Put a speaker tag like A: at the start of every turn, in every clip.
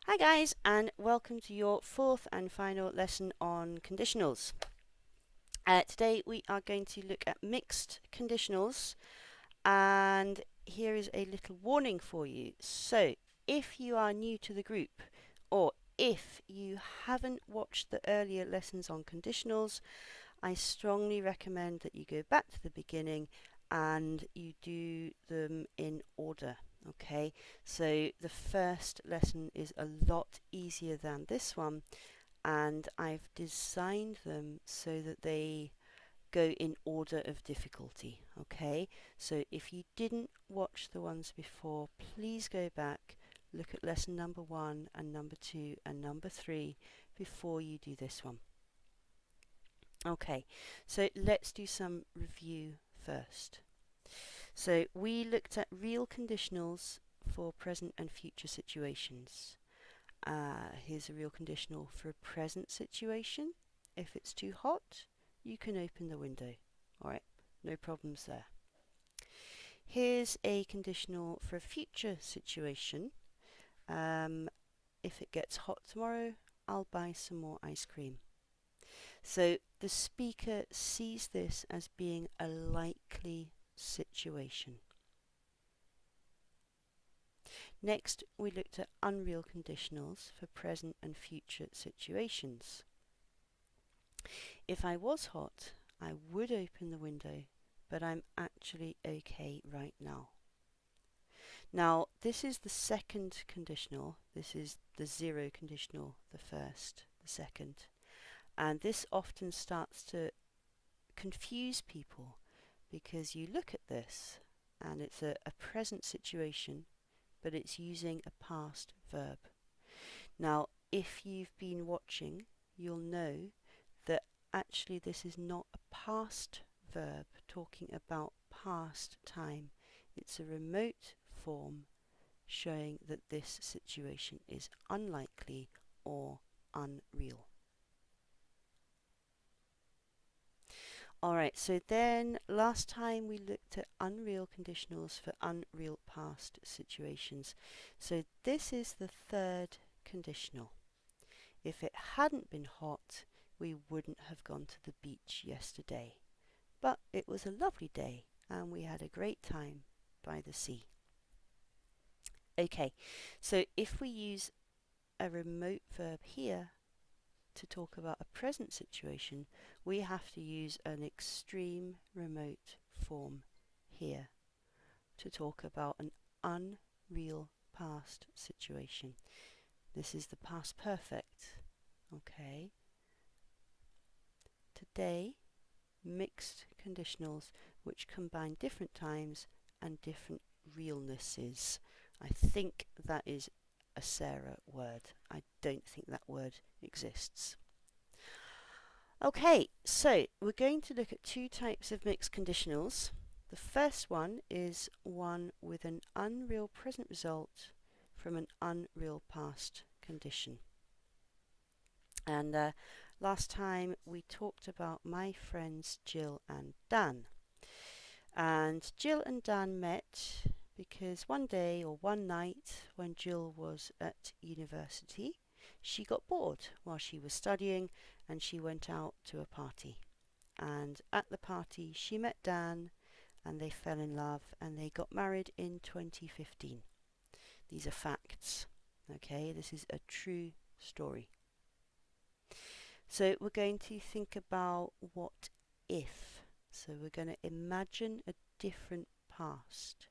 A: Hi guys, and welcome to your fourth and final lesson on conditionals. Today we are going to look at mixed conditionals, and here is a little warning for you. So if you are new to the group, or if you haven't watched the earlier lessons on conditionals, I strongly recommend that you go back to the beginning and you do them in order. Okay, so the first lesson is a lot easier than this one, and I've designed them so that they go in order of difficulty. Okay, so if you didn't watch the ones before, please go back, look at lesson number 1 and number 2 and number 3 before you do this one. Okay, so let's do some review first. So we looked at real conditionals for present and future situations. Here's a real conditional for a present situation. If it's too hot, you can open the window. Alright, no problems there. Here's a conditional for a future situation. If it gets hot tomorrow, I'll buy some more ice cream. So the speaker sees this as being a likely situation. Next, we looked at unreal conditionals for present and future situations. If I was hot, I would open the window, but I'm actually okay right now. Now, this is the second conditional. This is the zero conditional, the first, the second. And this often starts to confuse people because you look at this and it's a present situation, but it's using a past verb. Now, if you've been watching, you'll know that actually this is not a past verb talking about past time. It's a remote form showing that this situation is unlikely or unreal. Alright, so then last time we looked at unreal conditionals for unreal past situations. So this is the third conditional. If it hadn't been hot, we wouldn't have gone to the beach yesterday. But it was a lovely day and we had a great time by the sea. Okay, so if we use a remote verb here to talk about a present situation, we have to use an extreme remote form here to talk about an unreal past situation. This is the past perfect. Okay. Today, mixed conditionals which combine different times and different realnesses. I think that is a Sarah word. I don't think that word exists. Okay, so we're going to look at two types of mixed conditionals. The first one is one with an unreal present result from an unreal past condition. And last time we talked about my friends Jill and Dan. And Jill and Dan met because one day or one night when Jill was at university, she got bored while she was studying and she went out to a party. And at the party she met Dan and they fell in love and they got married in 2015. These are facts. Okay, this is a true story. So we're going to think about what if. So we're going to imagine a different past.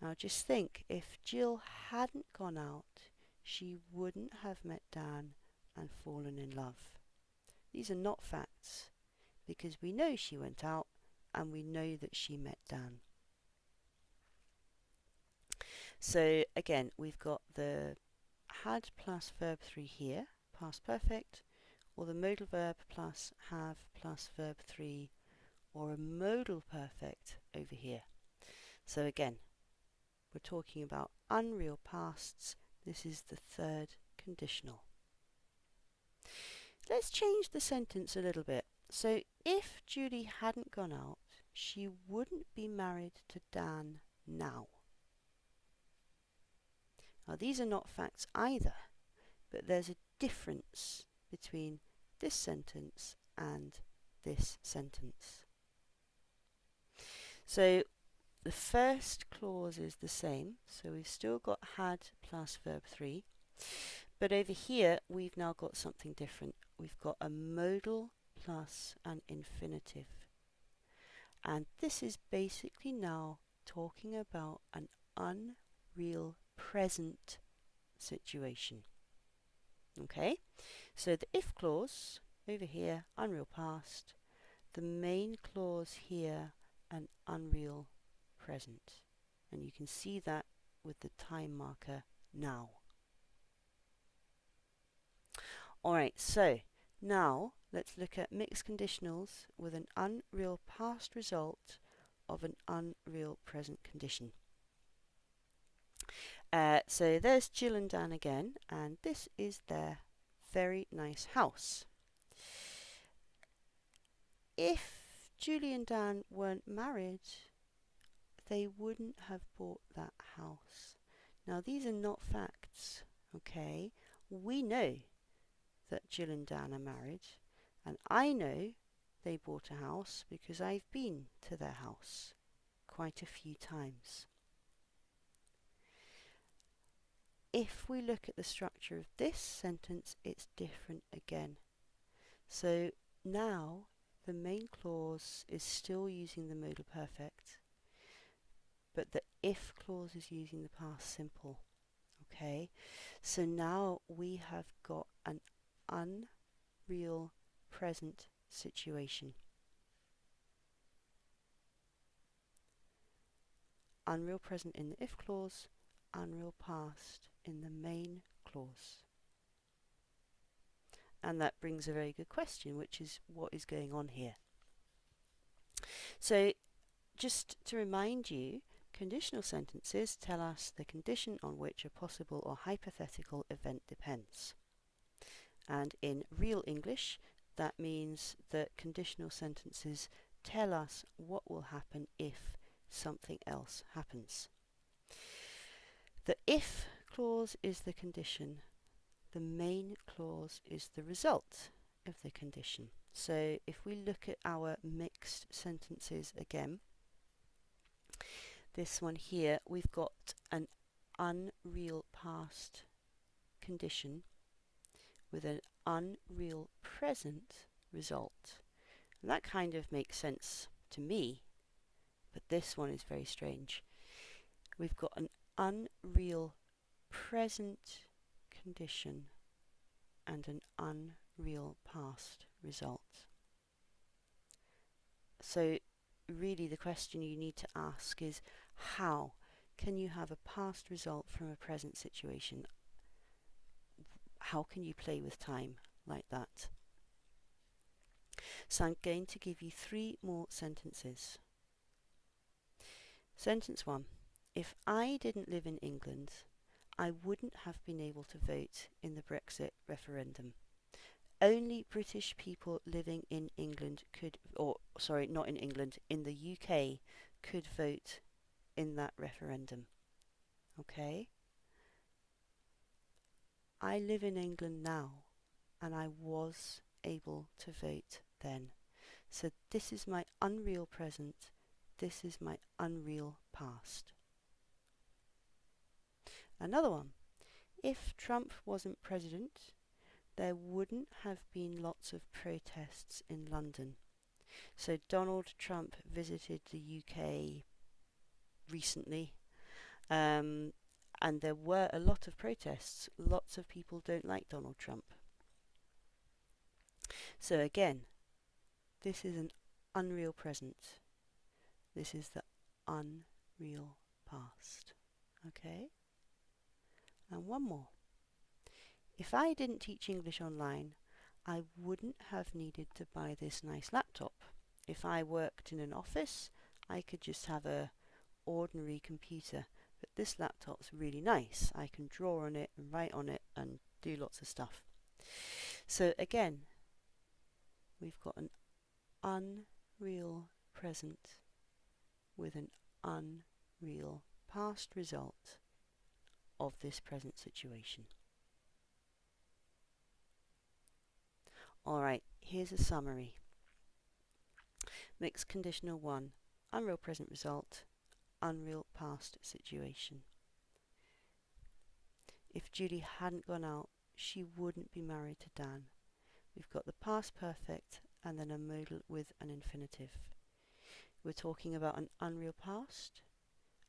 A: Now just think, if Jill hadn't gone out, she wouldn't have met Dan and fallen in love. These are not facts, because we know she went out and we know that she met Dan. So again, we've got the had plus verb 3 here, past perfect, or the modal verb plus have plus verb 3, or a modal perfect over here. So again, we're talking about unreal pasts. This is the third conditional. Let's change the sentence a little bit. So if Julie hadn't gone out, she wouldn't be married to Dan now. Now these are not facts either, but there's a difference between this sentence and this sentence. So the first clause is the same, so we've still got had plus verb 3, but over here we've now got something different. We've got a modal plus an infinitive, and this is basically now talking about an unreal present situation. Okay, so the if clause over here, unreal past, the main clause here, an unreal present, and you can see that with the time marker now. Alright, so now let's look at mixed conditionals with an unreal past result of an unreal present condition. So there's Jill and Dan again, and this is their very nice house. If Julie and Dan weren't married, they wouldn't have bought that house. Now these are not facts, okay? We know that Jill and Dan are married, and I know they bought a house because I've been to their house quite a few times. If we look at the structure of this sentence, it's different again. So now the main clause is still using the modal perfect, but the if clause is using the past simple. Okay, so now we have got an unreal present situation. Unreal present in the if clause, unreal past in the main clause. And that brings a very good question, which is what is going on here? So just to remind you, conditional sentences tell us the condition on which a possible or hypothetical event depends. And in real English, that means that conditional sentences tell us what will happen if something else happens. The if clause is the condition. The main clause is the result of the condition. So if we look at our mixed sentences again, this one here, we've got an unreal past condition with an unreal present result. And that kind of makes sense to me, but this one is very strange. We've got an unreal present condition and an unreal past result. So really the question you need to ask is, how can you have a past result from a present situation? How can you play with time like that? So I'm going to give you 3 more sentences. Sentence 1. If I didn't live in England, I wouldn't have been able to vote in the Brexit referendum. Only British people living in England could, not in England, in the UK could vote in that referendum. Okay? I live in England now, and I was able to vote then. So this is my unreal present, this is my unreal past. Another one. If Trump wasn't president, there wouldn't have been lots of protests in London. So Donald Trump visited the UK recently, and there were a lot of protests. Lots of people don't like Donald Trump. So again, this is an unreal present. This is the unreal past. Okay? And one more. If I didn't teach English online, I wouldn't have needed to buy this nice laptop. If I worked in an office, I could just have a ordinary computer, but this laptop's really nice. I can draw on it and write on it and do lots of stuff. So again, we've got an unreal present, with an unreal past result, of this present situation. Alright, here's a summary. Mixed conditional 1, unreal present result, unreal past situation. If Julie hadn't gone out, she wouldn't be married to Dan. We've got the past perfect and then a modal with an infinitive. We're talking about an unreal past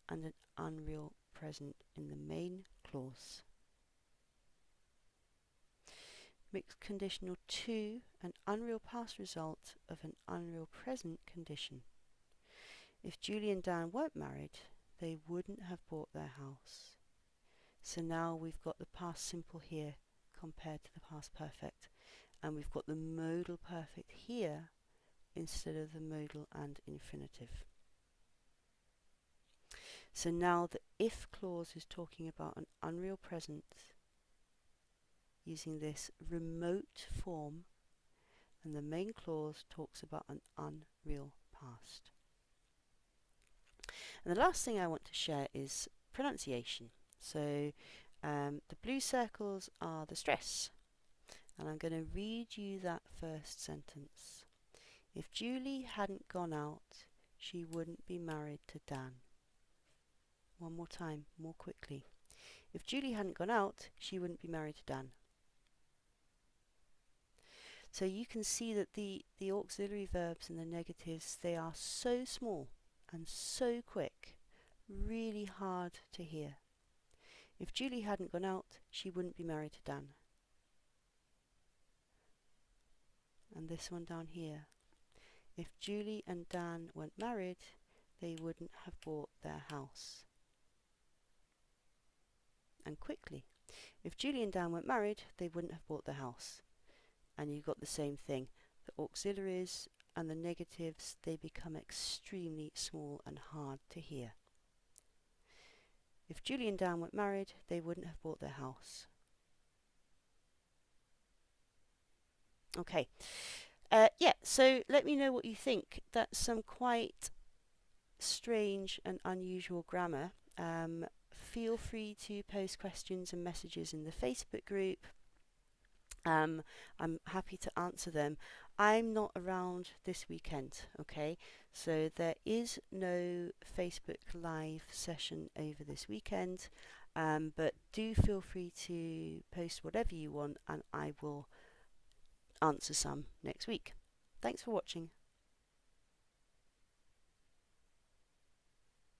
A: and an unreal present in the main clause. Mixed conditional 2, an unreal past result of an unreal present condition. If Julie and Dan weren't married, they wouldn't have bought their house. So now we've got the past simple here compared to the past perfect, and we've got the modal perfect here instead of the modal and infinitive. So now the if clause is talking about an unreal present using this remote form, and the main clause talks about an unreal past. And the last thing I want to share is pronunciation. So the blue circles are the stress, and I'm going to read you that first sentence. If Julie hadn't gone out, she wouldn't be married to Dan. One more time, more quickly. If Julie hadn't gone out, she wouldn't be married to Dan. So you can see that the auxiliary verbs and the negatives, they are so small and so quick, really hard to hear. If Julie hadn't gone out, she wouldn't be married to Dan. And this one down here. If Julie and Dan weren't married, they wouldn't have bought their house. And quickly. If Julie and Dan weren't married, they wouldn't have bought their house. And you've got the same thing. The auxiliaries and the negatives, they become extremely small and hard to hear. If Julie and Dan weren't married, they wouldn't have bought their house. Okay. Yeah, so let me know what you think. That's some quite strange and unusual grammar. Feel free to post questions and messages in the Facebook group. I'm happy to answer them. I'm not around this weekend, okay? So there is no Facebook Live session over this weekend, but do feel free to post whatever you want and I will answer some next week. Thanks for watching.